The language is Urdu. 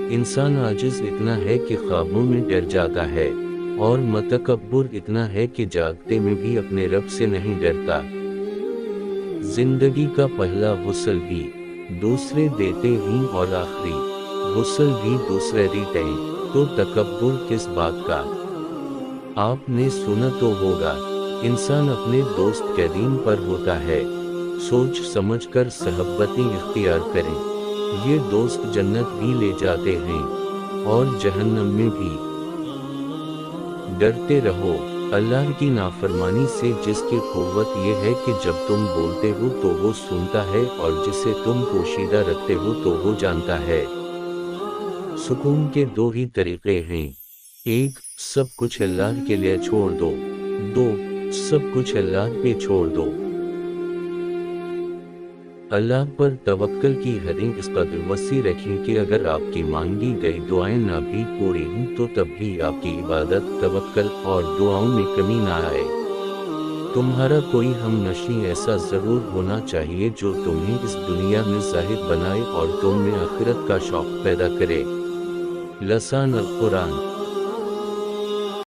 انسان عاجز اتنا ہے کہ خوابوں میں ڈر جاتا ہے، اور متکبر اتنا ہے کہ جاگتے میں بھی اپنے رب سے نہیں ڈرتا۔ زندگی کا پہلا غسل بھی دوسرے دیتے ہیں اور آخری غسل بھی دوسرے دیتے ہیں، تو تکبر کس بات کا؟ آپ نے سنا تو ہوگا، انسان اپنے دوست کے دین پر ہوتا ہے، سوچ سمجھ کر صحبتیں اختیار کریں، یہ دوست جنت بھی لے جاتے ہیں اور جہنم میں بھی۔ ڈرتے رہو اللہ کی نافرمانی سے، جس کی قوت یہ ہے کہ جب تم بولتے ہو تو وہ سنتا ہے، اور جسے تم پوشیدہ رکھتے ہو تو وہ جانتا ہے۔ سکون کے دو ہی طریقے ہیں، ایک سب کچھ اللہ کے لیے چھوڑ دو، دو سب کچھ اللہ پہ چھوڑ دو۔ اللہ پر توکل کی حدیں اس قدر وسیع رکھیں کہ اگر آپ کی مانگی گئی دعائیں نہ بھی پوری ہوں تو تب بھی آپ کی عبادت، توکل اور دعاؤں میں کمی نہ آئے۔ تمہارا کوئی ہم نشیں ایسا ضرور ہونا چاہیے جو تمہیں اس دنیا میں زاہد بنائے اور تم میں آخرت کا شوق پیدا کرے۔ لسان القرآن۔